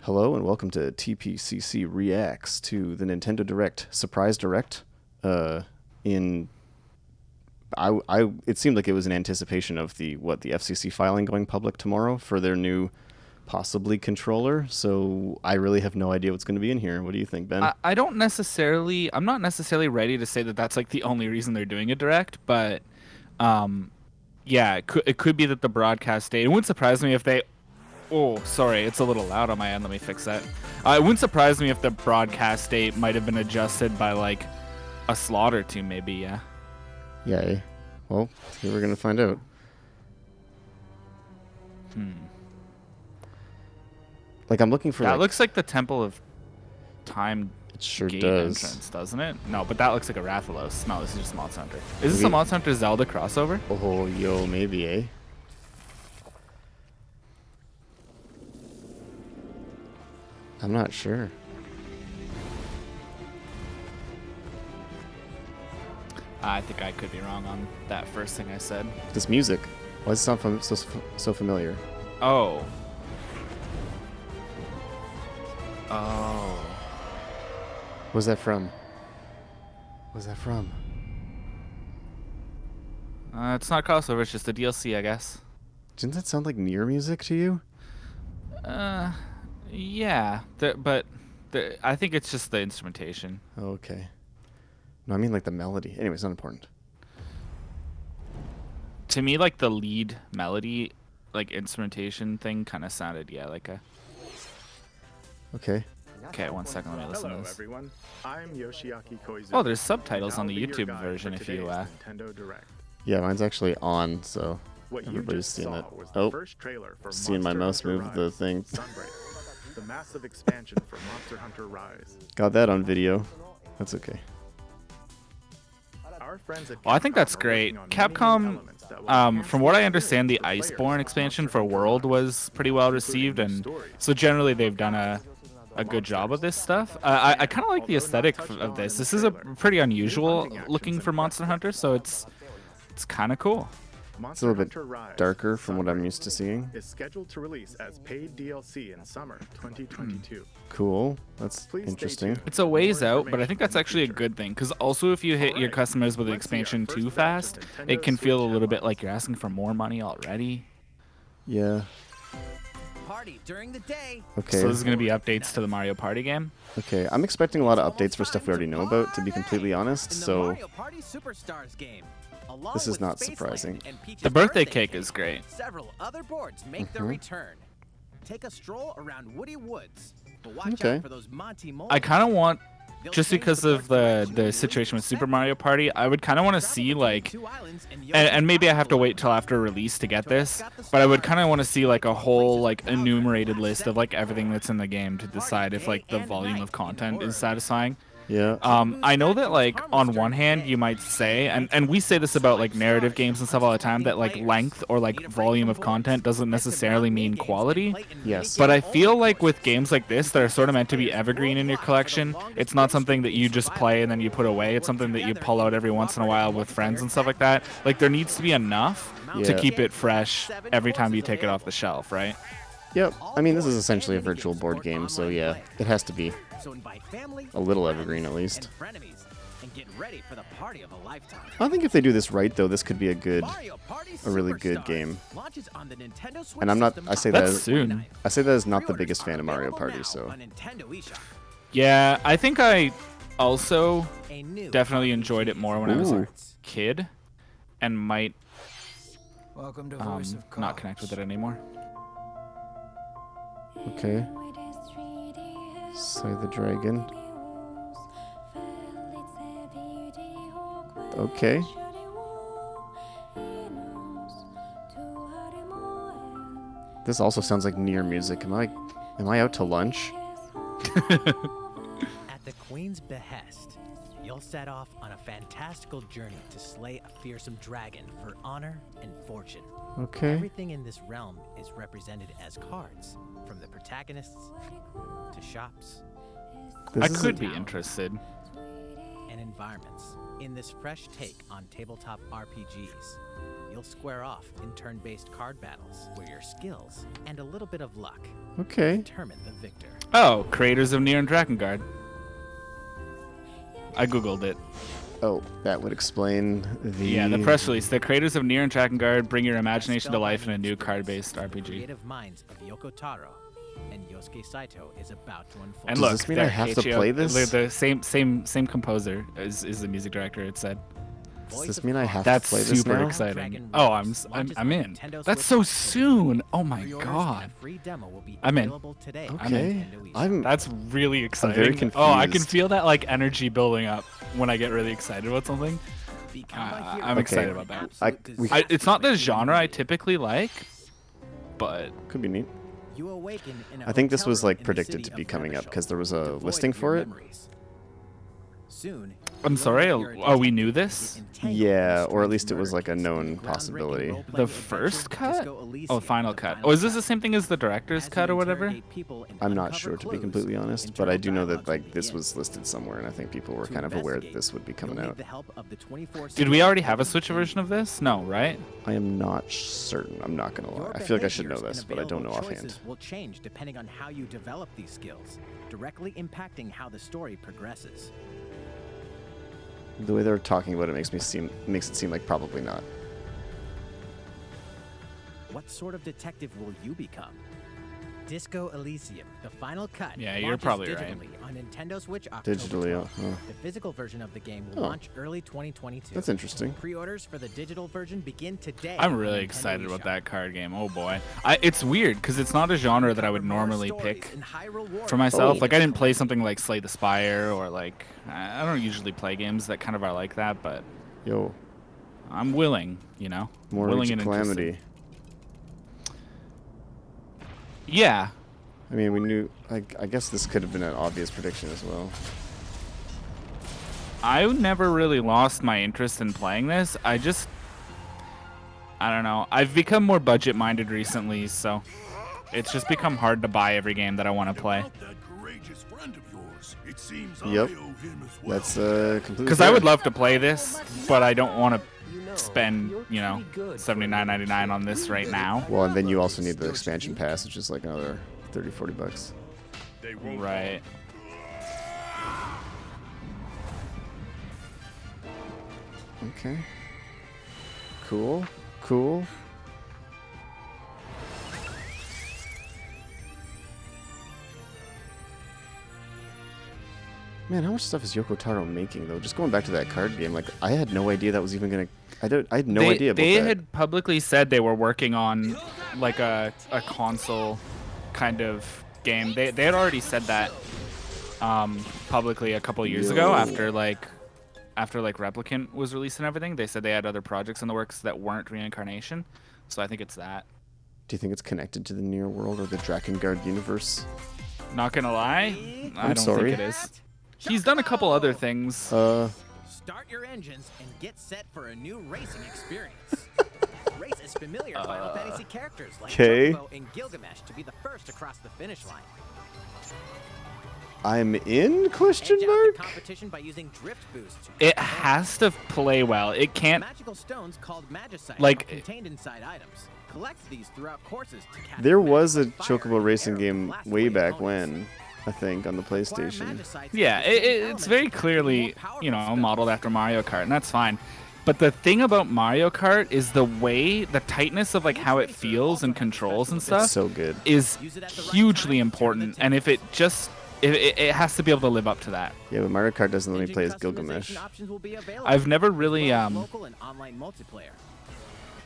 Hello and welcome to TPCC Reacts to the Nintendo Direct Surprise Direct. It seemed like it was in anticipation of the FCC filing going public tomorrow for their new possibly controller. So I really have no idea what's going to be in here. What do you think, Ben? I'm not necessarily ready to say that that's like the only reason they're doing a direct, but yeah, it could be that the broadcast date. It wouldn't surprise me if they. Oh, sorry, it's a little loud on my end. Let me fix that. It wouldn't surprise me if the broadcast date might have been adjusted by like a slot or two, maybe. Yeah. Yay. Well, here we're going to find out. Like, I'm looking for That looks like the Temple of Time. It sure gate does. Entrance, doesn't it? No, but that looks like a Rathalos. No, this is just Monster Hunter. Is this a Monster Hunter Zelda crossover? Oh, yo, maybe, eh? I'm not sure. I think I could be wrong on that first thing I said. This music. Why does it sound so familiar? Oh. Oh. Where's that from? Where's that from? It's not crossover, it's just a DLC, I guess. Didn't that sound like Nier music to you? Yeah. But I think it's just the instrumentation. Okay. No, I mean like the melody. Anyway, it's not important. To me, like the lead melody, like instrumentation thing kind of sounded, yeah, like a... Okay. Okay, 1 second, let me listen to this. Everyone. I'm Yoshiaki Koizumi. Oh, there's subtitles on the YouTube version if you... Yeah, mine's actually on, so what everybody's seeing it. Was the first trailer for seeing my mouse Monster move Hunter the Rise, thing. Sunbreak, the massive expansion for Monster Hunter Rise. Got that on video. That's okay. Our friends at Well, I think that's great. Capcom, from what I understand, the Iceborne expansion for World was pretty well received, and so generally they've done a good job of this stuff. I kind of like the aesthetic of this. This is a pretty unusual looking for Monster Hunter, so it's kind of cool. It's a little bit darker from what I'm used to seeing. Is scheduled to release as paid DLC in summer 2022. Cool. That's interesting. It's a ways out, but I think that's actually a good thing, because also if you hit your customers with an expansion too fast, it can feel a little bit like you're asking for more money already. Yeah. Party during the day. Okay. So this is going to be updates to the Mario Party game? Okay, I'm expecting a lot of updates for stuff we already know about, to be completely honest, so this is not surprising. The birthday cake is great. Several other boards make their return. Take a stroll around Woody Woods. But watch Okay. out for those Monty moles. I kind of want, just because of the situation with Super Mario Party, I would kind of want to see like, and maybe I have to wait till after release to get this, but I would kind of want to see like a whole like enumerated list of like everything that's in the game to decide if like the volume of content is satisfying. Yeah. I know that like on one hand you might say, and we say this about like narrative games and stuff all the time, that like length or like volume of content doesn't necessarily mean quality. Yes. But I feel like with games like this that are sort of meant to be evergreen in your collection, it's not something that you just play and then you put away. It's something that you pull out every once in a while with friends and stuff like that. Like there needs to be enough to keep it fresh every time you take it off the shelf, right? Yep. I mean, this is essentially a virtual board game, so yeah, it has to be a little evergreen at least. I think if they do this right, though, this could be a really good game. And I'm not. I say that as not the biggest fan of Mario Party, so. Yeah, I think I also definitely enjoyed it more when I was a kid, and might not connect with it anymore. Okay. Slay the dragon. Okay. This also sounds like Nier music. Am I out to lunch? At the Queen's behest, you'll set off on a fantastical journey to slay a fearsome dragon for honor and fortune. Okay. Everything in this realm is represented as cards, from the protagonists to shops. I could be interested. And environments. In this fresh take on tabletop RPGs, you'll square off in turn-based card battles, where your skills and a little bit of luck Okay. determine the victor. Oh, creators of Nier and Drakengard. I googled it. Oh, that would explain the... Yeah, the press release. The creators of Nier and Drakengard bring your imagination to life in a new card-based RPG. Creative minds of Yoko Taro and Yosuke Saito is about to unfold. And Does look, this mean I there, have to Keiichiro, play this? The same composer is the music director. It said. Does this mean I have That's to play this super now? exciting. Oh, I'm in. That's so soon. Oh my god. I'm in. Okay. That's really exciting. very Oh, I can confused. feel that like energy building up when I get really excited about something. I'm excited about that. It's not the genre I typically like, but Could be neat. I think this was like predicted to be coming up because there was a listing for it. Soon, I'm sorry. Oh, we knew this. Yeah, or at least it was like a known possibility. The first cut? Oh, final cut. Oh, is this the same thing as the director's cut or whatever? I'm not sure, to be completely honest, but I do know that like this was listed somewhere, and I think people were kind of aware that this would be coming out. Did we already have a Switch version of this? No, right? I am not certain. I'm not gonna lie. I feel like I should know this, but I don't know offhand. Will change depending on how you develop these skills, directly impacting how the story progresses. The way they're talking about it makes it seem like probably not. What sort of detective will you become? Disco Elysium, the final cut. Yeah, you're launches probably right. digitally on Nintendo Switch October Digitally, 12th. oh. The physical version of the game will launch early 2022. That's interesting. Pre-orders for the digital version begin today. I'm on really Nintendo excited about eShop. that card game. Oh boy, it's weird because it's not a genre that I would normally pick for myself. Oh. Like I didn't play something like Slay the Spire or like I don't usually play games that kind of are like that, but Yo, I'm willing, you know, more willing Reach and of Calamity. interested. Yeah, I mean, we knew. I guess this could have been an obvious prediction as well. I never really lost my interest in playing this. I don't know. I've become more budget-minded recently, so it's just become hard to buy every game that I want to play. Yep, that's completely. Because I would love to play this, but I don't want to spend, you know, $79.99 on this right now. Well, and then you also need the expansion pass, which is like another 30-40 bucks. Right. Okay. Cool. Cool. Man, how much stuff is Yoko Taro making though? Just going back to that card game, like I had no idea that was even gonna. I had no idea about They that. had publicly said they were working on like a console kind of game. They had already said that publicly a couple years ago after Replicant was released and everything. They said they had other projects in the works that weren't Reincarnation. So I think it's that. Do you think it's connected to the Nier world or the Drakengard universe? Not gonna lie, I don't sorry. think it is. He's done a couple other things. Start your engines and get set for a new racing experience. Race as familiar Final Fantasy characters like Chocobo and Gilgamesh to be the first across the finish line. I'm in? Question Edge out the mark? competition by using drift boosts. It has to play well. It can't. Magical stones called Magicite Like- are contained inside items. Collect these throughout courses to catch There was a magical fire Chocobo and racing arrow game blast way away back opponents. when, I think, on the PlayStation. Yeah, it's very clearly, you know, modeled after Mario Kart, and that's fine. But the thing about Mario Kart is the way, the tightness of like how it feels and controls and stuff It's so good. is hugely important. And if it just, it has to be able to live up to that. Yeah, but Mario Kart doesn't let me play as Gilgamesh. I've never really, local and online multiplayer.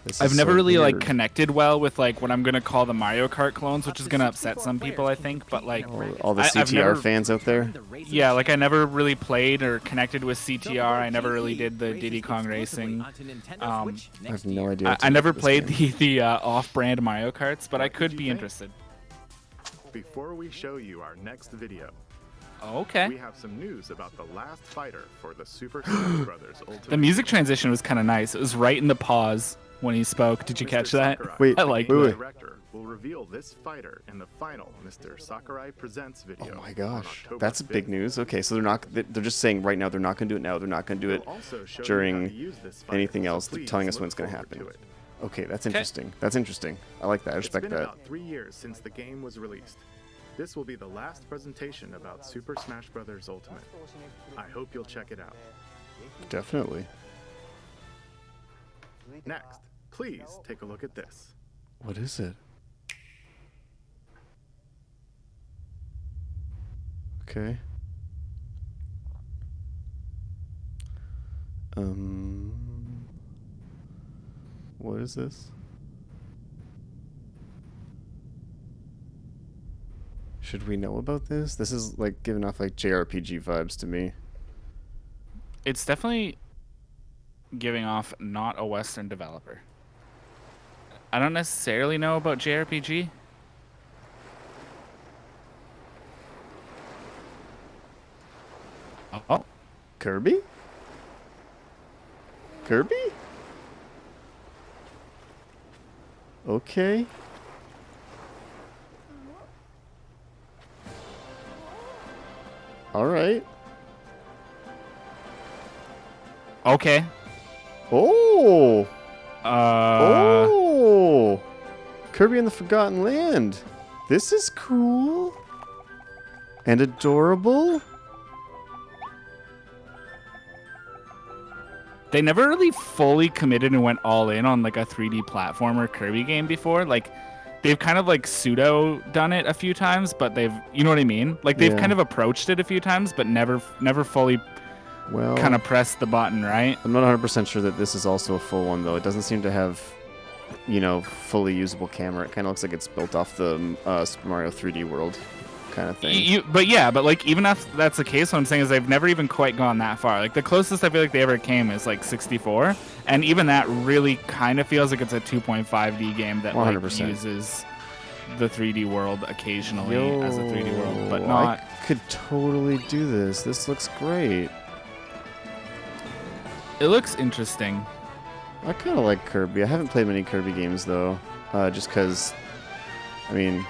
This I've is never so really like weird. connected well with like what I'm gonna call the Mario Kart clones, which is gonna upset some people, I think. But like, All the I've CTR never- fans out there. yeah, like I never really played or connected with CTR. I never really did the Diddy Kong Racing. I have no idea. what to I do never with this played game. the off-brand Mario Karts, but I What could did be you think? interested. Before we show you our next video, Oh, okay. we have some news about the last fighter for the Super Smash Brothers Ultimate. The music transition was kind of nice. It was right in the pause when he spoke. Did you Mr. catch that? Sakurai, Wait, I like the wait, it. wait. director, will reveal this fighter in the final Mr. Sakurai Presents video. Oh my on gosh, October that's 5th. big news. Okay, so they're just saying right now they're not going to do it now. They're not going to do it We'll also show you how during to use this fighter, anything so else. They're please telling us when look it's going to forward happen. to it. Okay, that's interesting. That's interesting. I like that. I respect It's been that. about 3 years since the game was released. This will be the last presentation about Super Smash Bros. Ultimate. I hope you'll check it out. Definitely. Next, please take a look at this. What is it? Okay. What is this? Should we know about this? This is like giving off like JRPG vibes to me. It's definitely giving off not a Western developer. I don't necessarily know about JRPG. Oh, Kirby? Kirby? Okay. All right. okay. Oh. Oh. Kirby and the Forgotten Land. This is cool. And adorable. They never really fully committed and went all in on like a 3D platformer Kirby game before. Like they've kind of like pseudo done it a few times, but they've, you know what I mean? Like they've kind of approached it a few times, but never fully kind of pressed the button, right? I'm not 100% sure that this is also a full one though. It doesn't seem to have, you know, fully usable camera. It kind of looks like it's built off the Super Mario 3D World kind of thing. But like even if that's the case, what I'm saying is they've never even quite gone that far. Like the closest I feel like they ever came is like 64, and even that really kind of feels like it's a 2.5D game that like 100%. uses the 3D world occasionally as a 3D world, but I not. could totally do this. This looks great. It looks interesting. I kind of like Kirby. I haven't played many Kirby games though, just because, I mean,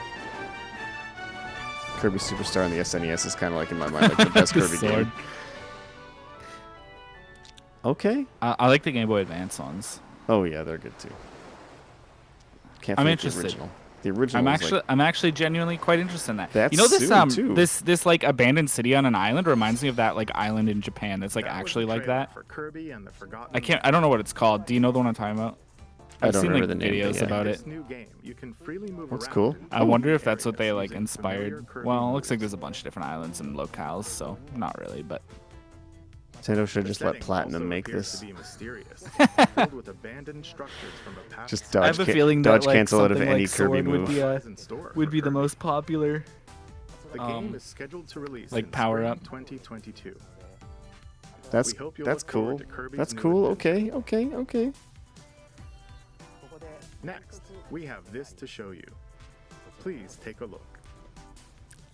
Kirby Superstar on the SNES is kind of like in my mind like the best Kirby Sword. game. Okay. I like the Game Boy Advance ones. Oh yeah, they're good too. Can't I'm forget interested. the original. The original. I'm actually genuinely quite interested in that. That's you know this soon, too. this like abandoned city on an island reminds me of that like island in Japan that's like That was actually the like trailer that. for Kirby and the Forgotten I don't know what it's called. Do you know the one I'm talking about? I I've don't seen like remember the name, but videos yeah. about This it. new game, you can freely move That's around cool. in I wonder if that's what they areas like using familiar inspired. Kirby Well, it looks like moves. there's a bunch of different islands and locales, so not really, but Nintendo should The just let setting Platinum also make appears this. to be mysterious, filled with abandoned structures from the past. Just I dodge, have a feeling that like cancel out of something any like Kirby Sword move. would be the most popular. The game is scheduled to release like in Power spring Up. 2022. That's We hope you'll that's look forward cool. to Kirby's That's new cool. adventure. Okay. Next, we have this to show you. Please take a look.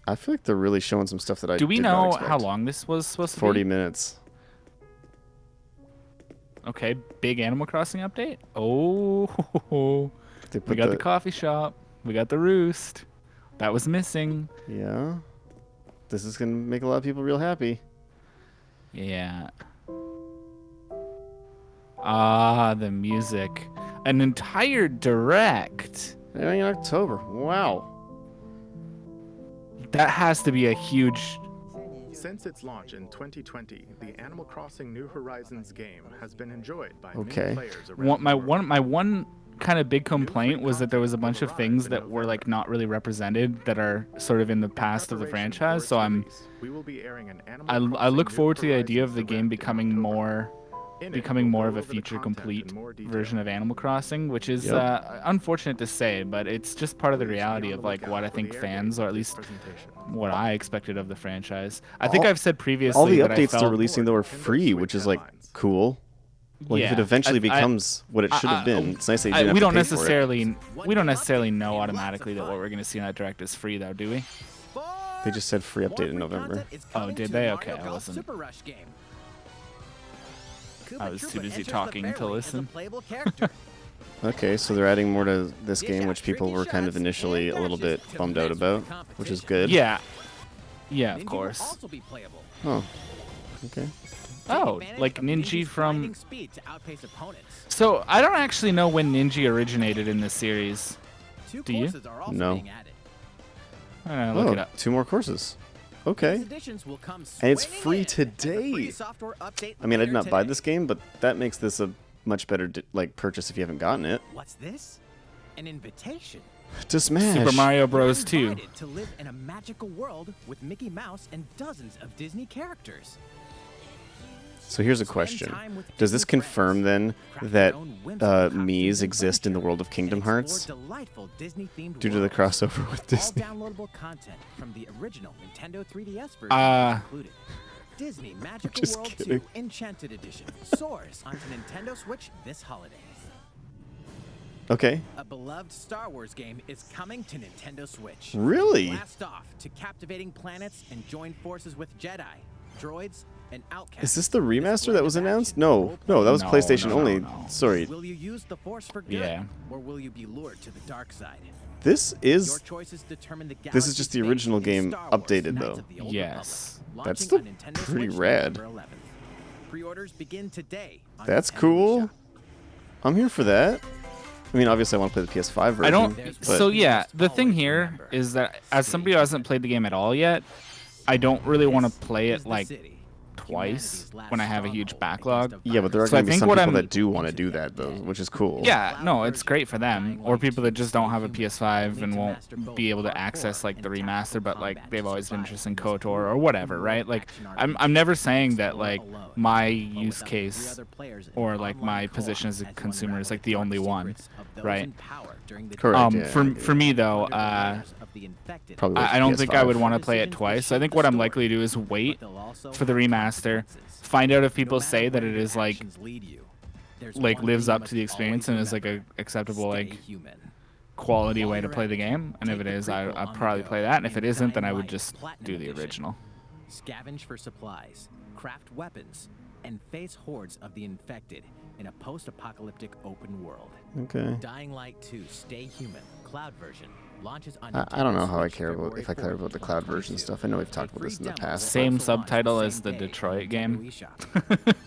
I feel like they're really showing some stuff that I Do we did not know expect. how long this was supposed to 40 be? minutes. Okay, big Animal Crossing update. Oh, They put we got the coffee shop. We got the roost. That was missing. Yeah. This is gonna make a lot of people real happy. Yeah. Ah, the music. An entire direct. In October. Wow. That has to be a huge. Since its launch in 2020, the Animal Crossing New Horizons game has been enjoyed by Okay. many players around My the world. one kind of big complaint was that there was a bunch of things that were like not really represented that are sort of in the past of the Preparation for franchise. its So release, we will be airing an Animal I Crossing look New forward to the idea of Horizons the game direct in becoming October. more In it, becoming we'll more go of a over the feature content complete in more detail. version of Animal Crossing, which is Yep. unfortunate to say, but it's just part of the Please be reality on of the like lookout what I for think the air fans, date or of at this least presentation. what I expected of the franchise. I think All- I've said previously All the that I updates they're felt, releasing though are free, which is like cool. Like if it Yeah, eventually I- becomes what it should have been, it's nice that you didn't we have don't to pay for it. necessarily know automatically that what we're going to see in that direct is free, though, do we? They just said free update in More free November. content is Oh, coming did to they? the Okay, Mario I Golf wasn't- Super Rush game. I was too Koopa busy enters the talking to fairway as a listen. playable character. Okay, so they're adding more to this Dish game, out which people tricky were kind of shots initially and a little bit dashes to bummed out match about, the which is competition. good. Yeah, of Ninja will course. also be playable. Oh, Okay. Oh, like Ninja from... So, I don't actually know when Ninja originated in this series. Do you? No. Look it up. 2 more courses. Okay. And it's free today. I mean, I did not buy this game, but that makes this a much better like purchase if you haven't gotten it. What's this? An invitation to Smash. Super Mario Bros. 2. To live in a magical world with Mickey Mouse and dozens of Disney characters. So here's a question. Does this confirm then that Mii's exist in the world of Kingdom Hearts? Due to the crossover with Disney. All downloadable content from the original Nintendo 3DS version included. Disney Magical Just World kidding. 2 Enchanted Edition soars onto Nintendo Switch this holiday. Okay. A beloved Star Wars game is coming to Nintendo Switch. Really? Blast off to captivating planets and join forces with Jedi, droids, and outcasts. Is this the remaster that was announced? No, that was PlayStation only. Sorry. Will you use the Force for good, or will you be lured to the dark side? This is Your choices determine the this is just the original game updated though. Yes. That's still pretty rad. Pre-orders begin today. That's cool. I'm here for that. I mean, obviously, I want to play the PS5 version. I don't. But So yeah, the thing here is that as somebody who hasn't played the game at all yet, I don't really want to play it like twice when I have a huge backlog. Yeah, but there are So I going to be think some what people I'm- that do want to do that though, which is cool. Yeah, no, it's great for them, or people that just don't have a PS5 and won't be able to access like the remaster, but like they've always been interested in KOTOR or whatever, right? Like I'm never saying that like my use case or like my position as a consumer is like the only one, right? Correct. Yeah. For me though, Probably I don't think I PS5. would want to play it twice. So I think what I'm likely to do is wait for the remaster, find out if people say that it is like lives up to the experience and is like a acceptable like quality way to play the game. And if it is, I'll probably play that. And if it isn't, then I would just do the original. Scavenge for supplies, craft weapons, and face hordes of the infected in a post-apocalyptic open world. Okay. Dying Light 2 Stay Human Cloud version launches on I don't know how I Switch care about if I care about the cloud version stuff. I know we've talked about this in the past. Same subtitle as the Detroit game.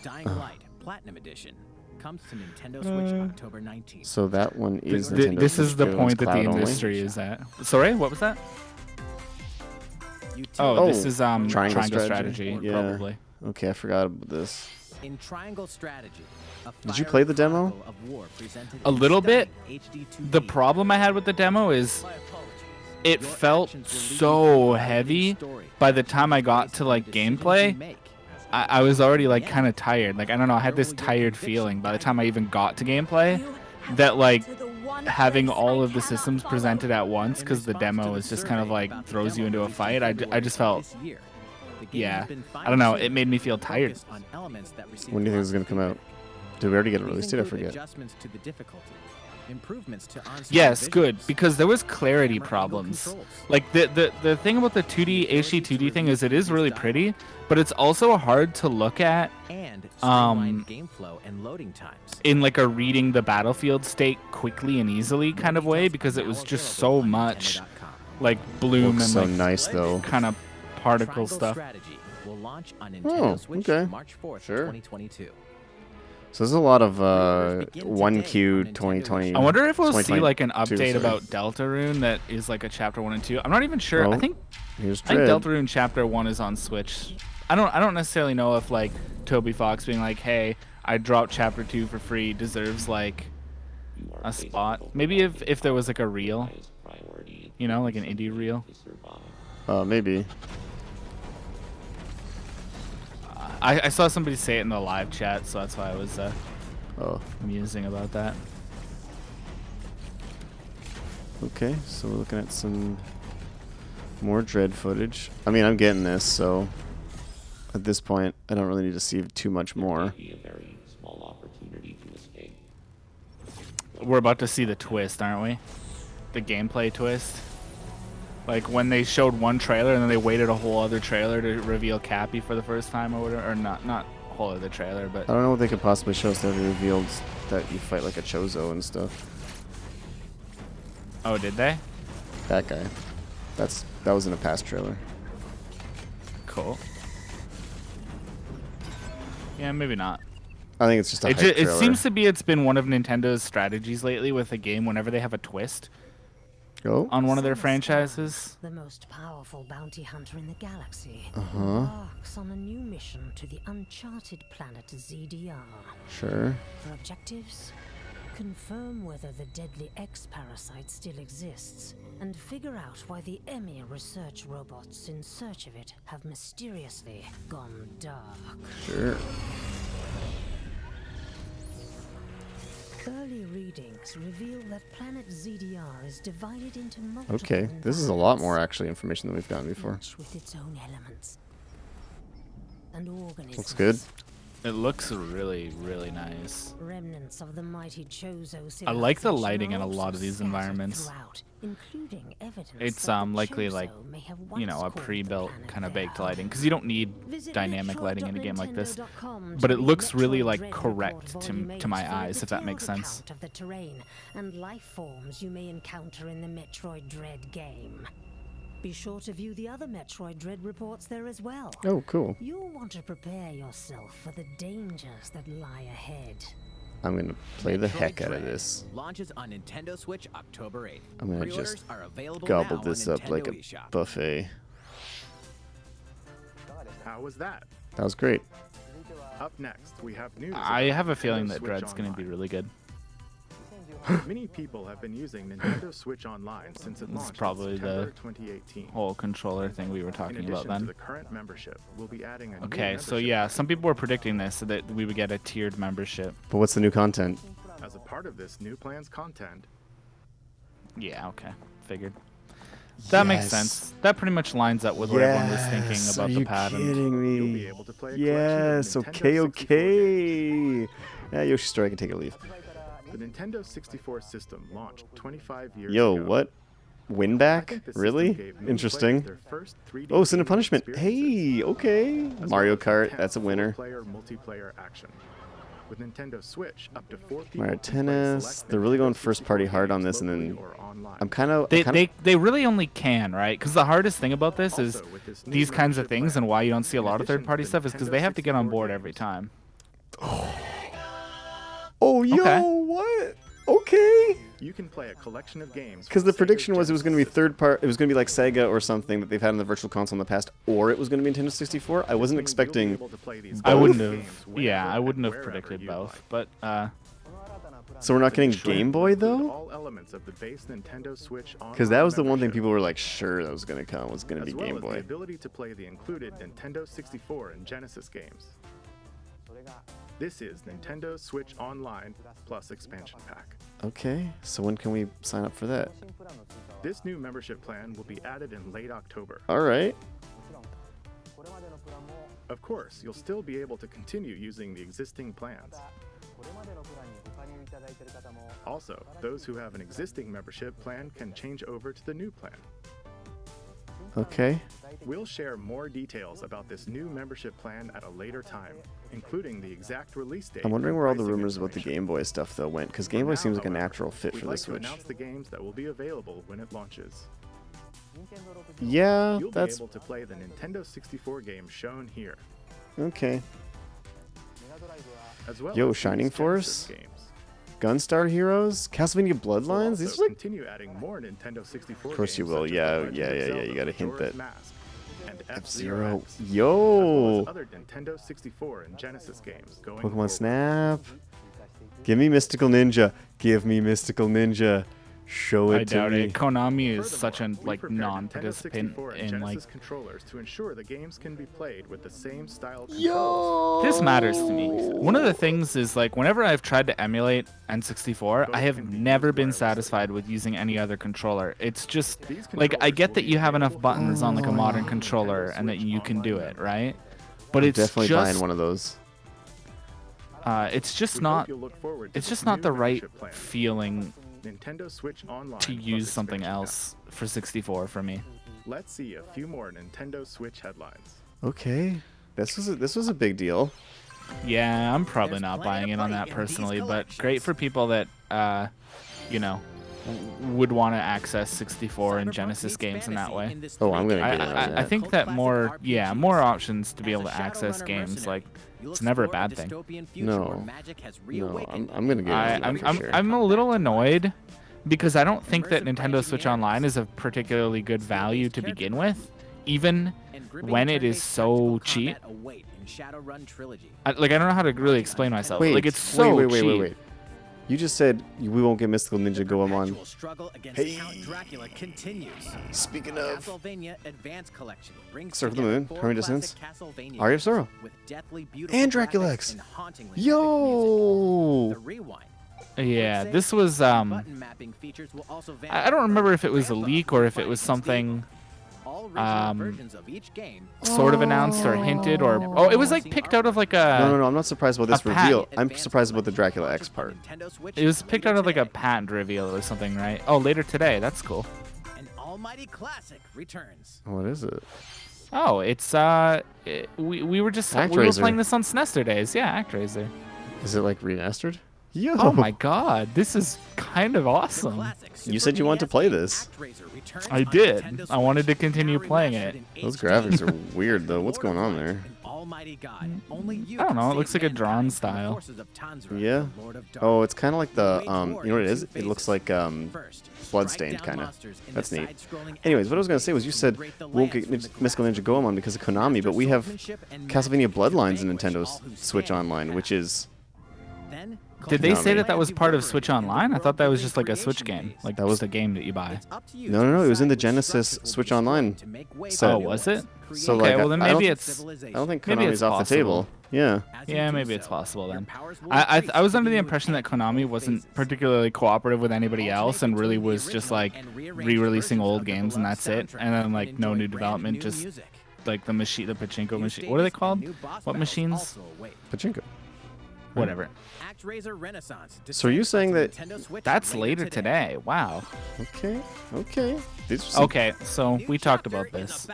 Dying Light Platinum Edition comes to Nintendo Switch October 19th. So that one is This Nintendo is Switch the Go, point it's that the cloud only. industry is at. Sorry, what was that? Oh, this is Triangle Strategy, Yeah. probably. Okay, I forgot about this. In Triangle Strategy, Did you play the demo? A little bit. The problem I had with the demo is it felt so heavy. By the time I got to like gameplay, I was already like kind of tired. Like I don't know, I had this tired feeling by the time I even got to gameplay that like having all of the systems presented at once, because the demo is just kind of like throws you into a fight. I just felt, yeah, I don't know, it made me feel tired. When do you think this is going to come out? Did we already get a release date? I forget. Yes, good, because there was clarity problems. Like the thing about the 2D HD 2D thing is it is really pretty, but it's also hard to look at game flow and loading times. in like a reading the battlefield state quickly and easily kind of way, because it was just so much like bloom Looks and so like nice though. kind of particle stuff. Will launch on Nintendo Switch okay. March 4th, Sure. 2022. So there's a lot of 1Q 2020. I wonder if we'll see 2022, like an update sorry. about Deltarune that is like a chapter 1 and 2. I'm not even sure. Oh, I think Here's I think Dread. Deltarune chapter 1 is on Switch. I don't necessarily know if like Toby Fox being like, "Hey, I dropped chapter 2 for free," deserves like a spot. Maybe if there was like a reel, you know, like an indie reel. Maybe. I saw somebody say it in the live chat, so that's why I was Oh, musing about that. okay. So we're looking at some more Dread footage. I mean, I'm getting this, so at this point, I don't really need to see too much more. We're about to see the twist, aren't we? The gameplay twist. Like when they showed one trailer and then they waited a whole other trailer to reveal Cappy for the first time or whatever, or not whole other trailer, but I don't know what they could possibly show us. They revealed that you fight like a Chozo and stuff. oh, did they? That guy. That was in a past trailer. Cool. Yeah, maybe not. I think it's just a hype It trailer. seems to be it's been one of Nintendo's strategies lately with a game whenever they have a twist Oh. on one of their Sun franchises. Sparks, the most powerful bounty hunter in the galaxy, Uh-huh. embarks on a new mission to the uncharted planet ZDR. Sure. For objectives, confirm whether the deadly X-parasite still exists, and figure out why the Emir research robots in search of it have mysteriously gone dark. Sure. Early readings reveal that planet ZDR is divided into multiple Okay. This is a lot more environments, actually information than we've gotten before. each with its own elements and organisms. Looks good. It looks really, really nice. Remnants of the mighty Chozo I like the civilization lighting are in a lot also of these scattered environments. throughout, including evidence It's that the likely like, Chozo may have you know, once a called the pre-built planet kind of their baked home. lighting because you don't need Visit dynamic lighting in a game like this. metroid.nintendo.com But to it read looks really Metroid like Dread correct Report to Volume 8 my for a eyes, if that makes detailed sense. account of the terrain and life forms you may encounter in the Metroid Dread game. Be sure to view the other Metroid Dread reports there as well. Oh, cool. You'll want to prepare yourself for the dangers that lie ahead. I'm gonna play the Metroid heck out of Dread this. Launches on Nintendo Switch October 8th. I'm gonna Pre-orders just are available gobble now this on up like Nintendo a eShop. buffet. How was that? That was great. Up next, we have news. I about have a Nintendo feeling that Switch Dread's going to be Online. really good. Many people have been using Nintendo Switch Online since it This is launched probably in September the 2018. Whole controller thing we were In talking addition about to then. the current membership, we'll be adding a new Okay, so membership yeah, some people were predicting this, so that we would get a tiered membership. But what's the new content? as a part of this new plan's content. Yeah, okay. Figured. That makes Yes. sense. That pretty much lines up with what everyone was thinking Yes, about are the you pattern. kidding You'll me? be able to play a collection of Yes, Nintendo okay, 64 games. okay. Yeah, Yoshi Story, I can take it or leave. The Nintendo 64 system launched 25 years Yo, ago. what? Win I back? think the system Really? gave many Interesting. players their first 3D Oh, Sin and gaming Punishment. experiences, Hey, okay. as Mario well as Kart, intense that's a winner. full-player multiplayer action. With Nintendo Switch, up to 4 people Mario can play Tennis. select They're really Nintendo going first party 64 hard on games this, and then locally or online. I'm kind of. They really only can, right? Because the hardest thing about this is Also, with this new these kinds of membership things plan, and why you don't see a in lot of addition to third-party the stuff is because Nintendo they have to get on 64 board every games, time. Oh, yo, Okay. what? Okay. You can play a collection of games. Because from the Sega's prediction was it was going to be Genesis third part. It was going to be like Sega or something that they've had in the Virtual Console in the past, or it was going to be Nintendo 64. I wasn't system. You'll be expecting. able to play these I Both? wouldn't games have. whenever Yeah, I and wouldn't have wherever predicted you'd both. like. But So we're not getting Sure, Game Boy include though, all elements of the base Nintendo Switch because that online was the one thing membership, people were like sure that was going to come. Was going to be as well Game as the Boy. ability to play the included Nintendo 64 and Genesis games. This is Nintendo Switch Online plus expansion pack. Okay, so when can we sign up for that? This new membership plan will be added in late October. All right. Of course, you'll still be able to continue using the existing plans. Also, those who have an existing membership plan can change over to the new plan. Okay. We'll share more details about this new membership plan at a later time, including the exact release date. I'm wondering and where all the pricing rumors about the information. Game Boy stuff though went, because Game For Boy now, seems like a however, natural fit we'd for like the to Switch. announce the games that will be available when it launches. Yeah, You'll that's be able to play the Nintendo 64 games shown here, okay. as well Yo, as Shining these Genesis Force? games. Gunstar Heroes, Castlevania We'll Bloodlines. These also are like continue adding more Nintendo 64 Of course you games, will. such as Yeah, The Legend yeah, of yeah, Zelda you gotta hint Majora's that. Mask and F-Zero. F-Zero X, as well Yo, as other Nintendo 64 and Genesis games going Pokemon forward. Snap. Give me Mystical Ninja. Give me Mystical Ninja. Show it I to doubt me. it. Konami is such a Furthermore, we like prepared Nintendo non-participant 64 and in like. Genesis controllers to ensure the games can be played with the same style controls. Yo. This matters to me. One of the things is like whenever I've tried to emulate N64, I have never been satisfied with using any other controller. It's just These like I controllers get will that be you have enough available for buttons on like a modern Nintendo controller and that Switch you can do Online it, members. right? But I'm it's definitely just buying one of those. it's just We not hope you'll look forward to it's this just not new the right membership plan. feeling Nintendo Switch Online to plus use something expansion else for 64 for me. pack. Let's see a few more Nintendo Switch headlines. Okay, this was a big deal. Yeah, I'm probably There's not plenty buying to in on play that in these personally, but great collections. for people that you know, would want to access 64 and Genesis games in that way. Oh, I'm gonna get in on I that. think that more options to be able to access games, like, it's never a bad thing. No, I'm gonna get in on that for sure. I'm a little annoyed because I don't think that Nintendo Switch Online is of particularly good value to begin with, even when it is so cheap. I don't know how to really explain myself. Wait, like, it's so cheap. wait. You just said we won't get Mystical Ninja Goemon. Hey. Speaking of, Surf of the Moon, Harmony Dissonance, Aria of Sorrow, and Dracula X. Yo! Yeah, this was I don't remember if it was a leak or if it was something sort of announced or hinted, or it was like picked out of like a No, I'm not surprised about this a patent. reveal. I'm surprised about the Dracula X part. It was picked out of like a patent reveal or something, right? Oh, later today. That's cool. An almighty classic returns. What is it? Oh, it's we were just we were ActRaiser. playing this on Snester days. Yeah, ActRaiser. Is it like remastered? Yo! Oh my god, this is kind of awesome. You said you wanted to play this. I did. I wanted to continue playing it. Those graphics are weird though. What's going on there? I don't know, it looks like a drawn style. Yeah. Oh, it's kind of like the you know what it is? It looks like bloodstained kind of. That's neat. Anyways, what I was gonna say was you said we'll get Mystical Ninja Goemon because of Konami, but we have Castlevania Bloodlines in Nintendo Switch Online, which is. Did they say Konami. that was part of Switch Online? I thought that was just like a Switch game. Like that was the game that you buy. No. It was in the Genesis Switch Online set. Oh, was it? So Okay, like, well then maybe it's. I don't think maybe Konami's it's off the possible. table. Yeah. Yeah, maybe it's possible then. I was under the impression that Konami wasn't particularly cooperative with anybody else and really was just like re-releasing old games and that's it. And then like no new development, just like the pachinko machine. What are they called? What machines? Pachinko. Whatever. So are you saying that? That's later today. Wow. Okay. These are some- Okay, so we talked about this.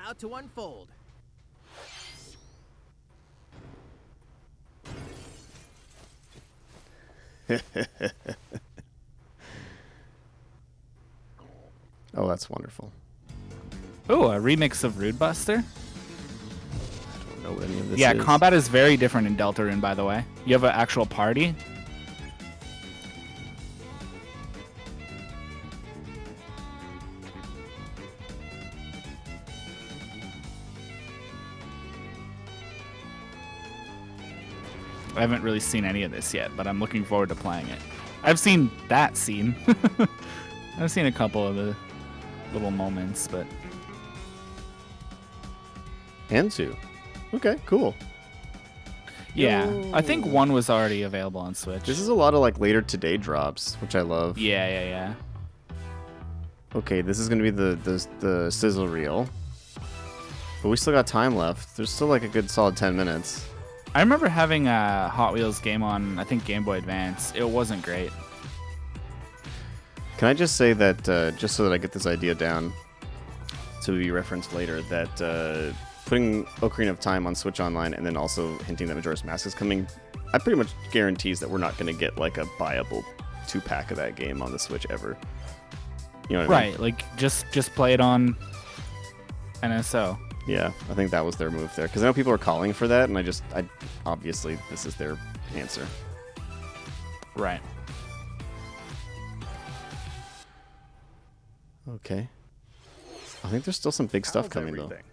Oh, that's wonderful. Oh, a remix of Rude Buster? I don't know what any of this Yeah, is. combat is very different in Deltarune, by the way. You have an actual party. I haven't really seen any of this yet, but I'm looking forward to playing it. I've seen that scene. I've seen a couple of the little moments, but... And two. Okay, cool. Yeah, I think one was already available on Switch. This is a lot of like later today drops, which I love. Yeah. Okay, this is gonna be the sizzle reel. But we still got time left. There's still like a good solid 10 minutes. I remember having a Hot Wheels game on, I think, Game Boy Advance. It wasn't great. Can I just say that, just so that I get this idea down to be referenced later, that putting Ocarina of Time on Switch Online and then also hinting that Majora's Mask is coming, I pretty much guarantees that we're not going to get like a buyable 2-pack of that game on the Switch ever. You know what I mean? Right, like just play it on NSO. Yeah, I think that was their move there. Because I know people are calling for that, and I obviously this is their answer. Right. Okay. I think there's still some big stuff How's coming everything?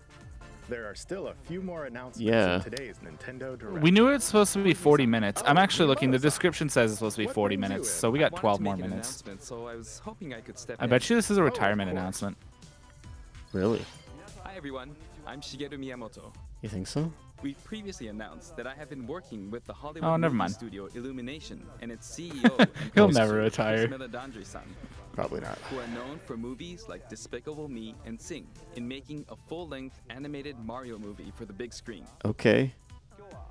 There are still a few more announcements Yeah. in today's Nintendo Direct. We knew it's supposed to be 40 minutes. I'm actually looking. The description says it's supposed to be 40 minutes, so we got 12 more minutes. So I was hoping I could step I in. bet you this is a retirement announcement. Really? Hi everyone, I'm Shigeru Miyamoto. You think so? We previously announced that I have been working with the Hollywood Oh, never movie mind. studio Illumination and its CEO and He'll producer, never retire. Smilla Dandri-san, Probably not. who are known for movies like Despicable Me and Sing, in making a full-length animated Mario movie for the big screen. Okay.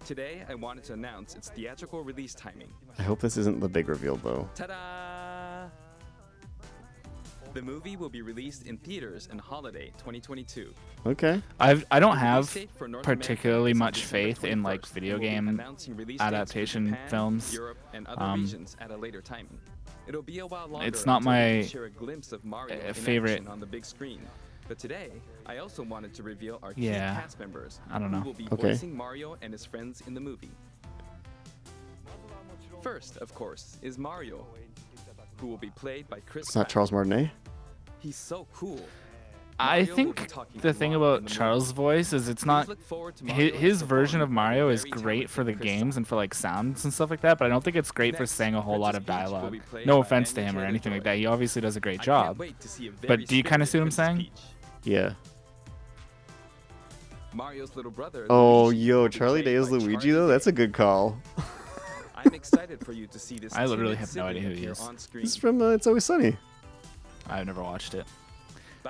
Today, I wanted to announce its theatrical release timing. I hope this isn't the big reveal, though. Ta-da! The movie will be released in theaters in holiday 2022. Okay. I don't The have release date for North particularly America is on much December faith in like 21st, video and we'll be game announcing release dates for adaptation Japan, films. Europe, and other regions at a later timing. It'll be a while longer It's not until we can my share a glimpse of Mario in favorite. action on the big screen. But today, I also wanted to reveal our Yeah. key cast members I don't know. who will be Okay. voicing Mario and his friends in the movie. First, of course, is Mario, who will be played by Chris It's not Pratt. Charles Martinet. He's so cool. I Mario will be think talking the a thing lot about in the Charles' movie. voice is it's not Please look forward to Mario his as version of performed by Mario the is very great for the talented Chris games Pratt. and for like sounds and stuff like that, but I don't think it's great for Next, saying a whole lot of Princess Peach will dialogue. be played No by offense to Anya him or anything like Taylor-Joy. that. He obviously does a great I job. can't wait to see a But very do you kinda see what I'm spirited saying? Princess Peach. Yeah. Mario's little brother. Oh, Luigi, yo, will be Charlie played Day is by Luigi Charlie though. That's Day. a good call. I'm excited for you to see this. I literally timid have no idea sibling who he appear is. on screen. This is from It's Always Sunny. I've never watched it.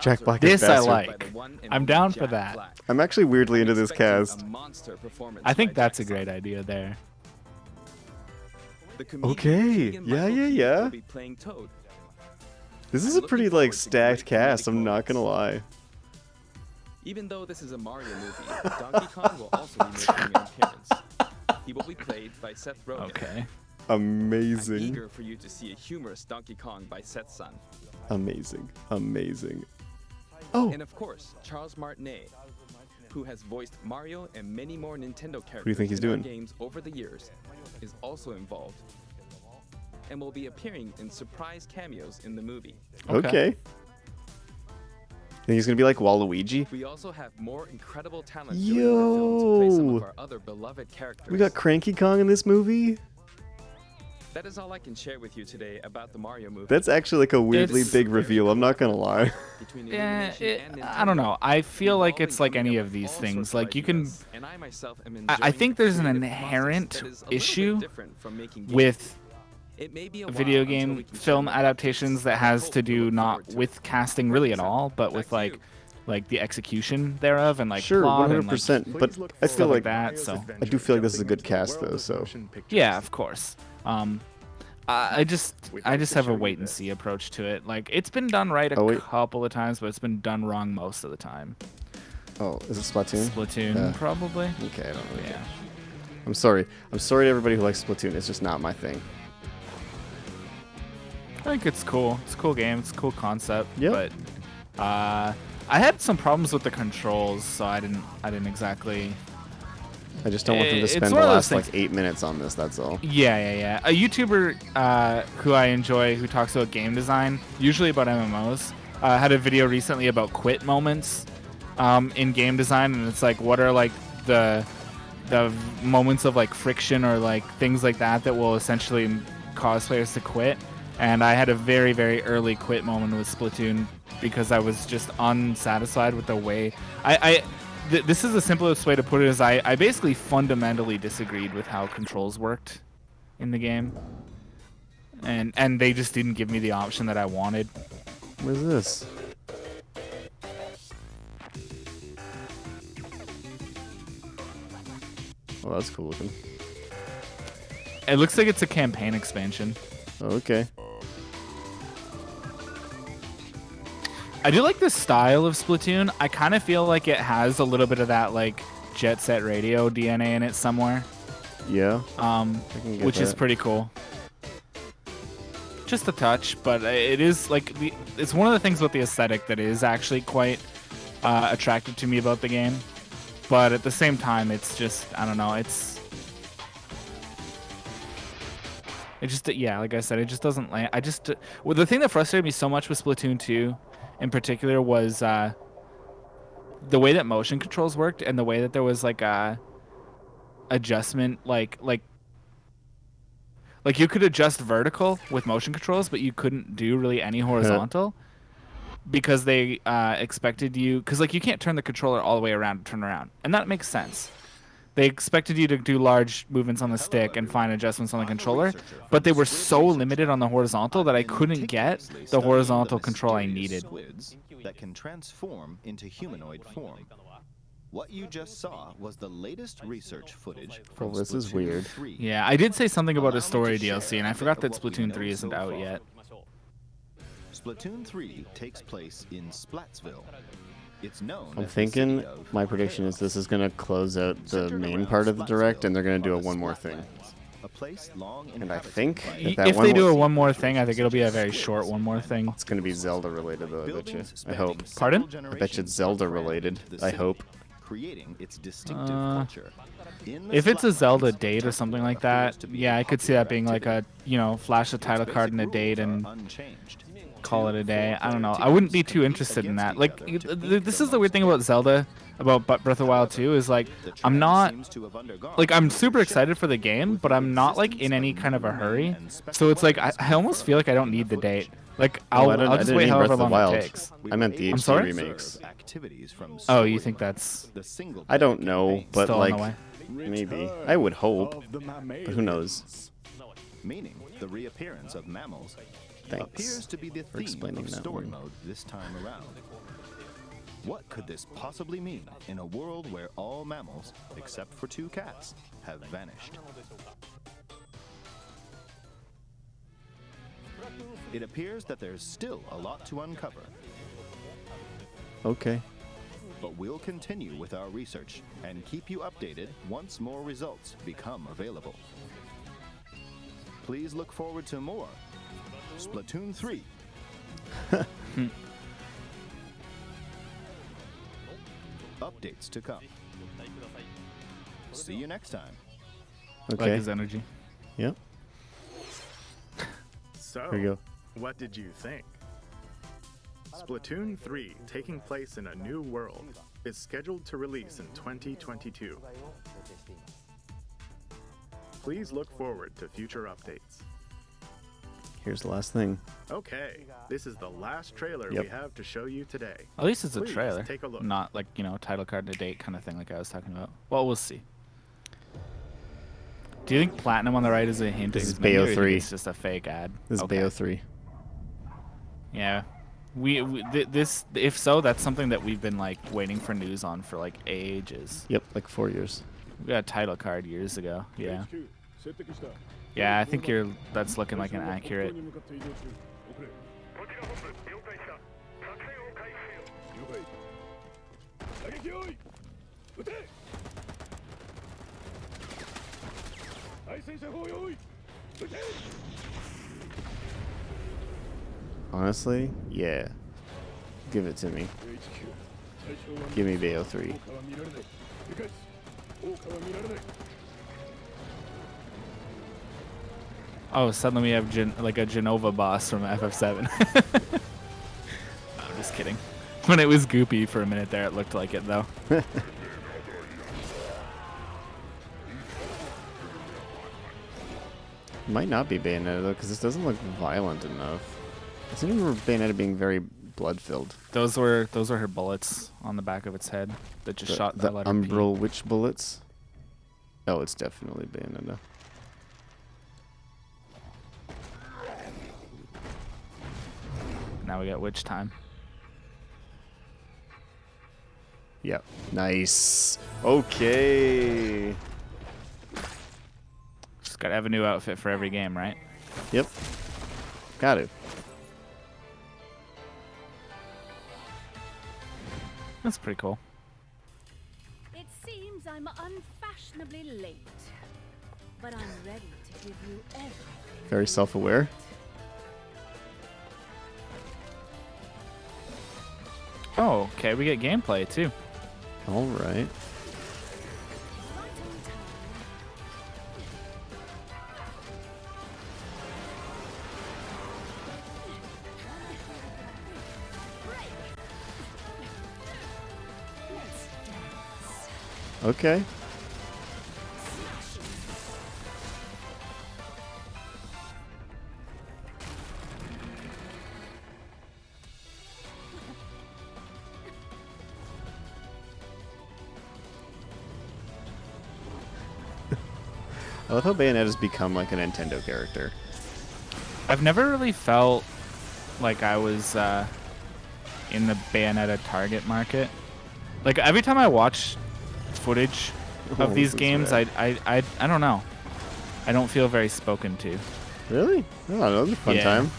Jack Bowser, Black played is This I bastard. like. by the one and I'm only down for Jack that. Black. I'm actually weirdly into this Expecting cast. a monster performance I think by that's a Jack great Black. idea there. The comedian Okay, Keegan yeah, Michael yeah, Key yeah. will be playing Toad. This is I'm a pretty looking like forward to stacked great cast. comedic I'm not gonna moments. lie. Even though this is a Mario movie, Donkey Kong will also be making an appearance. He will be played by Seth Rogen. Okay. I'm Amazing. eager for you to see a humorous Donkey Kong by Seth's son. Amazing. Amazing. Oh, And of course, Charles Martinet, who has voiced Mario and many more Nintendo characters do you think he's in our doing? games over the years, is also involved and will be appearing in surprise cameos in the movie. okay. Think he's gonna be like Waluigi? We also have more incredible talent joining our film to play some Yo. of our other beloved characters. We got Cranky Kong in this movie. That is all I can share with you today about the Mario movie. That's actually like a weirdly It's- big reveal. I'm not gonna lie. Between Yeah, Illumination and I don't Nintendo, know. I feel like involving it's like coming any up of with these all things. sorts of Like you can, ideas, and I myself am I enjoying think there's an a creative process inherent that is a little bit issue different from making games. with It may be a while video until game we can share film more adaptations updates, that but I has hope to you do look not forward to with it. casting really at So, all, but back with to you. like the execution thereof and like Sure, plot and like 100%. But Please look I stuff feel like like that. So I do feel like this is a good cast, though, so- yeah, of course. I just We'd I like just to have show a you wait and this. see approach to it. Like it's been done right a Oh, wait. couple of times, but it's been done wrong most of the time. Oh, is it Splatoon? Splatoon Yeah. probably. Okay, I don't really Yeah. care. I'm sorry. I'm sorry to everybody who likes Splatoon. It's just not my thing. I think it's cool. It's a cool game. It's a cool concept. Yep. But I had some problems with the controls, so I didn't exactly. I just don't want them to It's spend the one of those last like things- 8 minutes on this. That's all. Yeah. A YouTuber who I enjoy, who talks about game design, usually about MMOs, had a video recently about quit moments in game design, and it's like, what are like the moments of like friction or like things like that that will essentially cause players to quit. And I had a very, very early quit moment with Splatoon because I was just unsatisfied with the way this is the simplest way to put it, is I basically fundamentally disagreed with how controls worked in the game. And they just didn't give me the option that I wanted. What is this? Oh, that's cool looking. It looks like it's a campaign expansion. Oh, okay. I do like the style of Splatoon. I kind of feel like it has a little bit of that like Jet Set Radio DNA in it somewhere, Yeah. I can get which is that. pretty cool. Just a touch, but it is like it's one of the things with the aesthetic that is actually quite attractive to me about the game. But at the same time, it's just, I don't know, it just, yeah, like I said, it just doesn't land. Well, the thing that frustrated me so much with Splatoon 2 in particular was the way that motion controls worked and the way that there was like a adjustment, like you could adjust vertical with motion controls, but you couldn't do really any horizontal. Because they expected you, because like you can't turn the controller all the way around to turn around, and that makes sense. They expected you to do large movements on the stick and fine adjustments on the controller, but they were so limited on the horizontal that I couldn't get the horizontal control I needed. Squids that can transform into humanoid form. What you just saw was the latest research footage from Oh, this is Splatoon weird. 3. Yeah, I did say something about a Allow me story to share DLC, and I a forgot bit that of what we Splatoon know 3 isn't so out far. yet. Splatoon 3 takes place in Splatsville. It's known I'm as the thinking city of my prediction is this is going to close out the Centered main around part of the direct, Splatsville and they're going to do are a the one more thing. Splatlands, a place long And I inhabited think by that If one they do more- a one more thing, I think it'll be a very short one more thing. It's going to be Zelda related, though. I bet you. buildings I hope. spanning Pardon? several I bet you it's generations Zelda are crammed related. into the I city, hope. creating its distinctive culture. In the If it's a Zelda Splatlands, date or something Terraria like that, appears to be yeah, a I could see that being like popular a, flash a activity. title Its card and a basic date rules and are unchanged. call it Two a day. I don't know. 4-player I wouldn't be teams too compete interested in against that. each Like, other to ink this the is the weird most thing about pixels. Zelda, about Breath of the Wild 2, is like, The I'm trend not, seems to have undergone like, I'm a super major excited shift, for the game, with but the I'm not, like, existence in any of kind of a new hurry. and special So it's like, I weapons almost feel like I don't need the confirmed. date. Like, Oh, I'll I just didn't wait mean however Breath of long the Wild. it takes. We I were meant the able HD to sorry? remakes. observe activities from Oh, story you think mode, that's the single I don't player know, campaign, but still on the like, way? maybe. I would hope, but who knows? meaning the reappearance of mammals Thanks appears to be the for theme explaining of that story one. mode this time around. What could this possibly mean in a world where all mammals, except for 2 cats, have vanished? It appears that there's still a lot to uncover, Okay. but we'll continue with our research and keep you updated once more results become available. Please look forward to more Splatoon 3. Updates to come. See you next time. Like Okay. his energy. Yep. So, Here you go. what did you think? Splatoon 3, taking place in a new world, is scheduled to release in 2022. Please look forward to future updates. Here's the last thing. Okay, this is the last trailer Yep. we have to show you today. At least it's a Please trailer. take a look. Not like, title card and a date kind of thing like I was talking about. Well, we'll see. Do you think Platinum on the right is a hint? This of is his menu, or Bayo do you think 3. It's just a fake ad. This is Okay. Bayo 3. Yeah. This if so, that's something that we've been like waiting for news on for like ages. Yep, like 4 years. We got a title card years ago. Yeah. Yeah, I think that's looking like an accurate. Honestly, yeah. Give it to me. Give me Bayo 3. Oh, suddenly we have like a Genova boss from FF7. I'm just kidding. When it was goopy for a minute there, it looked like it though. Might not be Bayonetta though, because this doesn't look violent enough. I seem to remember Bayonetta being very blood-filled. Those were her bullets on the back of its head that just shot The the letter P. Umbral Witch bullets. Oh, it's definitely Bayonetta. Now we got witch time. Yep. Nice. Okay. Just gotta have a new outfit for every game, right? Yep. Got it. That's pretty cool. It seems I'm unfashionably late, but I'm ready to give you everything. Very self-aware. Oh, okay, we get gameplay too. All right. Right on time. Let's dance. Okay. I love how Bayonetta's become like a Nintendo character. I've never really felt like I was in the Bayonetta target market. Like every time I watch footage Oh, of these this is games, rad. I don't know. I don't feel very spoken to. Really? Oh, that was a fun Yeah. time.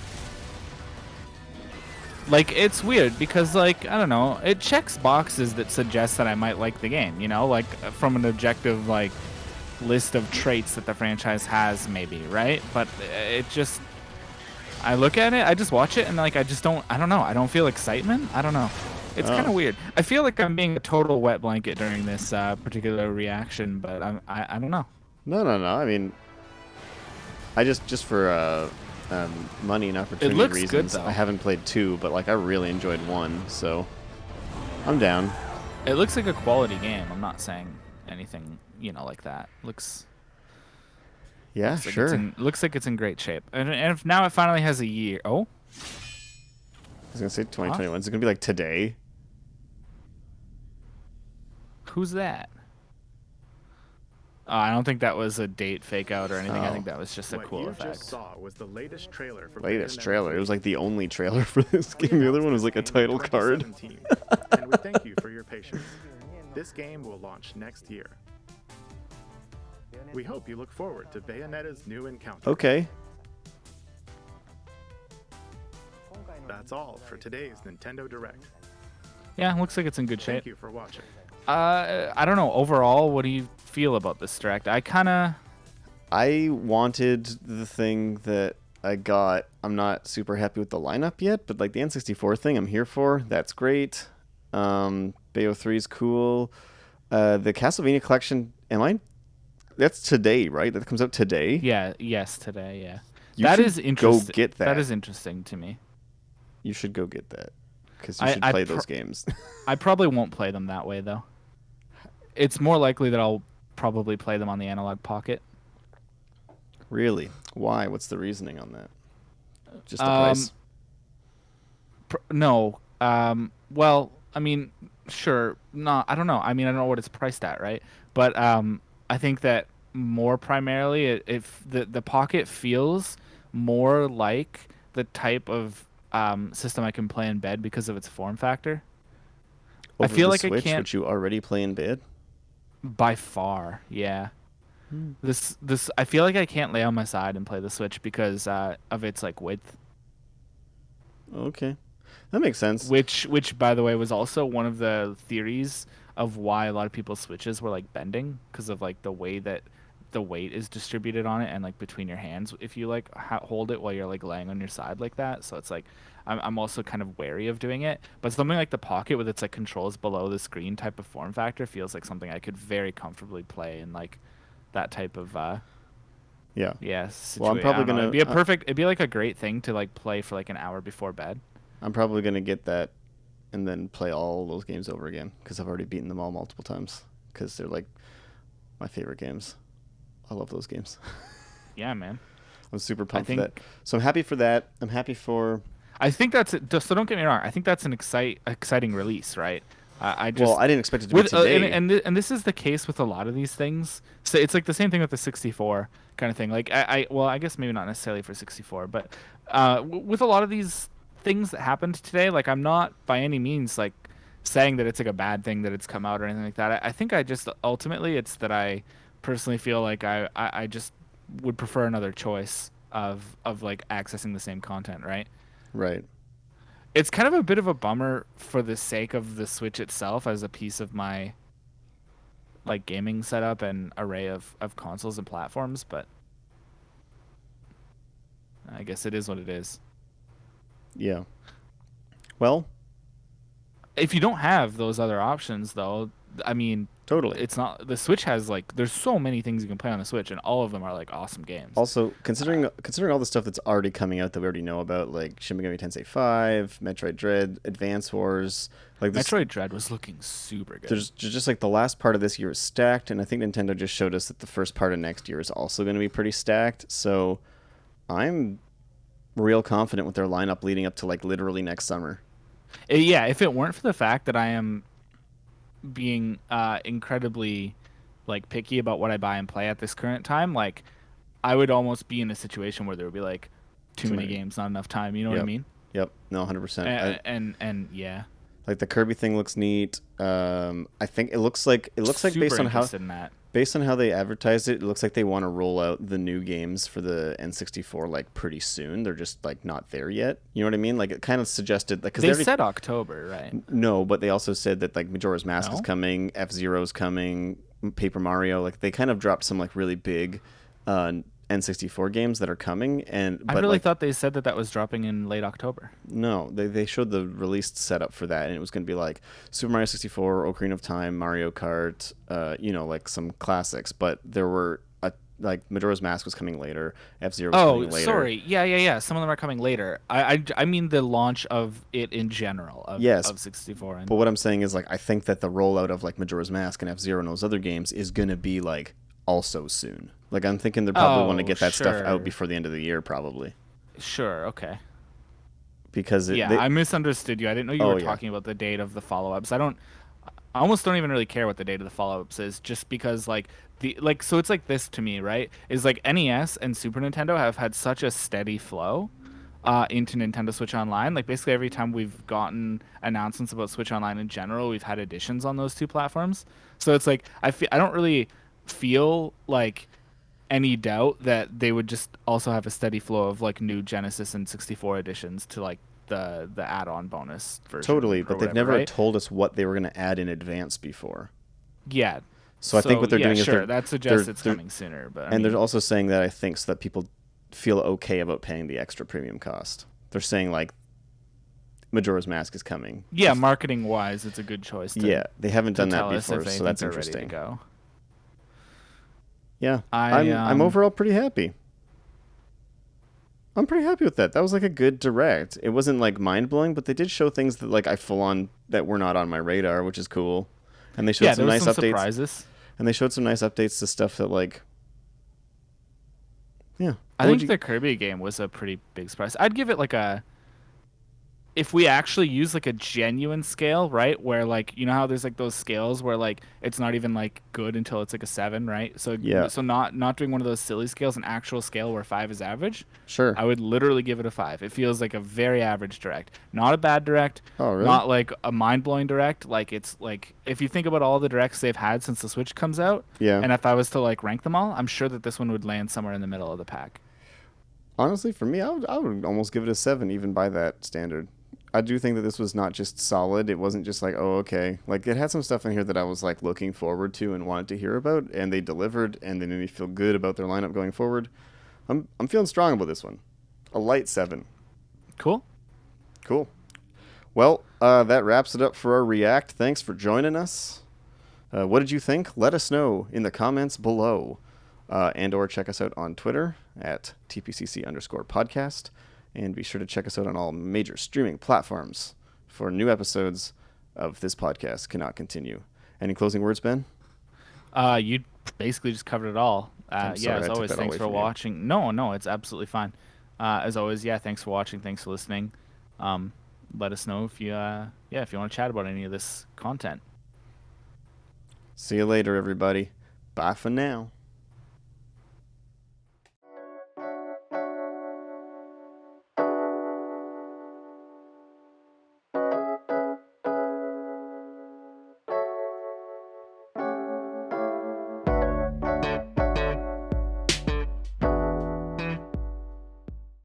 Like, it's weird because, like, I don't know, it checks boxes that suggest that I might like the game, you know, like from an objective, like, list of traits that the franchise has, maybe, right? But it just, I look at it, I just watch it, and, like, I don't know, I don't feel excitement. I don't know. It's kind of weird. I feel like I'm being a total wet blanket during this particular reaction, but I don't know. No. I mean, I just for money and opportunity looks reasons, good, though. I haven't played 2, but like I really enjoyed 1, so I'm down. It looks like a quality game. I'm not saying anything, you know, like that. Looks Yeah, like sure. looks like it's in great shape. And if now it finally has a year. Oh, I was gonna say 2021. Is it gonna be like today? who's that? Oh, I don't think that was a date fake out or anything. I Oh. think that was just a What cool you effect. just saw was the latest trailer for Latest Bayonetta trailer. It was 3. like the only trailer for this We game. The other announced one was this like a game in title card. 2017, and we thank you for your patience. This game will launch next year. We hope you look forward to Bayonetta's new encounter. Okay. That's all for today's Nintendo Direct. Yeah, looks like it's in good shape. Thank you for watching. I don't know. Overall, what do you feel about this direct? I wanted the thing that I got. I'm not super happy with the lineup yet, but like the N64 thing, I'm here for. That's great. Bayo 3 is cool. The Castlevania collection, that's today, right? That comes out today? Yeah. Yes, today. Yeah. You That should is interesting. Go get that. That is interesting to me. You should go get that. Because you I- should I play pro- those games. I probably won't play them that way though. It's more likely that I'll probably play them on the Analog Pocket. Really? Why? What's the reasoning on that? Just the price? No. Well, I mean, sure. No, I don't know. I mean, I don't know what it's priced at, right? But I think that more primarily, if the Pocket feels more like the type of system I can play in bed because of its form factor. Over I feel the like Switch, I can't. which you already play in bed? By far, yeah. This I feel like I can't lay on my side and play the Switch because of its like width. Okay. That makes sense. Which by the way was also one of the theories of why a lot of people's Switches were like bending because of like the way that the weight is distributed on it and like between your hands if you like hold it while you're like laying on your side like that. So it's like I'm also kind of wary of doing it. But something like the Pocket with its like controls below the screen type of form factor feels like something I could very comfortably play in like that type of Yeah. situation. Well, I'm probably I don't know. gonna- It'd be like a great thing to like play for like an hour before bed. I'm probably going to get that and then play all those games over again because I've already beaten them all multiple times because they're like my favorite games. I love those games. Yeah, man. I'm super pumped for think- that. So I'm happy for that. I'm happy for... I think that's it. So don't get me wrong. I think that's an exciting release, right? I just Well, I didn't expect it to be with today. and this is the case with a lot of these things. So it's like the same thing with the 64 kind of thing. Like I guess maybe not necessarily for 64, but with a lot of these things that happened today, like I'm not by any means like saying that it's like a bad thing that it's come out or anything like that. I think I just ultimately it's that I personally feel like I just would prefer another choice of like accessing the same content, right? Right. It's kind of a bit of a bummer for the sake of the Switch itself as a piece of my like gaming setup and array of consoles and platforms, but I guess it is what it is. Yeah. Well, If you don't have those other options though, I mean, totally. it's not the Switch has like there's so many things you can play on the Switch and all of them are like awesome games. Also, considering all the stuff that's already coming out that we already know about, like Shin Megami Tensei 5, Metroid Dread, Advance Wars, like this, Metroid Dread was looking super good. there's just like the last part of this year is stacked, and I think Nintendo just showed us that the first part of next year is also going to be pretty stacked. So I'm real confident with their lineup leading up to like literally next summer. Yeah, if it weren't for the fact that I am being incredibly like picky about what I buy and play at this current time, like I would almost be in a situation where there would be like too many games, not enough time. You know what I mean? Yep. No, 100%. And yeah, Like the Kirby thing looks neat. I think it looks like Super based on how interested in that. they advertised it, it looks like they want to roll out the new games for the N64 like pretty soon. They're just like not there yet. You know what I mean? Like it kind of suggested like They said October, right? no, but they also said that like Majora's Mask is No? coming, F-Zero's coming, Paper Mario. Like they kind of dropped some like really big N64 games that are coming. I really thought they said that was dropping in late October. No, they showed the released setup for that, and it was going to be like Super Mario 64, Ocarina of Time, Mario Kart, like some classics. But there were like Majora's Mask was coming later, F-Zero was coming later. Oh, sorry. Yeah. Some of them are coming later. I mean the launch of it in general of 64. But what I'm saying is like I think that the rollout of like Majora's Mask and F-Zero and those other games is going to be like also soon. Like I'm thinking they probably want to get that stuff out before the end of the year, probably. Sure. Okay. Because I misunderstood you. I didn't know you were talking about the date of the follow-ups. I almost don't even really care what the date of the follow-ups is, just because so it's like this to me, right? Is like NES and Super Nintendo have had such a steady flow into Nintendo Switch Online. Like basically every time we've gotten announcements about Switch Online in general, we've had additions on those two platforms. So it's like I don't really feel like any doubt that they would just also have a steady flow of like new Genesis and 64 editions to like the add-on bonus version. Totally, but they've never told told us what they were going to add in advance before. Yeah. So I think what they're doing is that suggests it's coming sooner. But they're also saying that I think so that people feel okay about paying the extra premium cost. They're saying like Majora's Mask is coming. Yeah, marketing wise, it's a good choice. They haven't done that before, so that's interesting. Yeah, I'm overall pretty happy. I'm pretty happy with that. That was like a good direct. It wasn't like mind blowing, but they did show things that like I full on that were not on my radar, which is cool. And they showed some nice updates. Surprises. And they showed some nice updates to stuff that like. Yeah, I think the Kirby game was a pretty big surprise. I'd give it like if we actually use like a genuine scale, right, where like you know how there's like those scales where like it's not even like good until it's like a 7, right? So so not doing one of those silly scales, an actual scale where 5 is average. Sure. I would literally give it a 5. It feels like a very average direct, not a bad direct. Oh, really? Not like a mind-blowing direct. Like it's like if you think about all the directs they've had since the Switch comes out, and if I was to like rank them all, I'm sure that this one would land somewhere in the middle of the pack. Honestly, for me, I would almost give it a 7 even by that standard. I do think that this was not just solid. It wasn't just like, oh, okay. Like, it had some stuff in here that I was, like, looking forward to and wanted to hear about, and they delivered, and they made me feel good about their lineup going forward. I'm feeling strong about this one. A light 7. Cool. Well, that wraps it up for our React. Thanks for joining us. What did you think? Let us know in the comments below. And or check us out on Twitter at TPCC_podcast. And be sure to check us out on all major streaming platforms for new episodes of This Podcast Cannot Continue. Any closing words, Ben? You basically just covered it all. As always, thanks for watching. No, it's absolutely fine. As always, thanks for watching. Thanks for listening. Let us know if you want to chat about any of this content. See you later, everybody. Bye for now.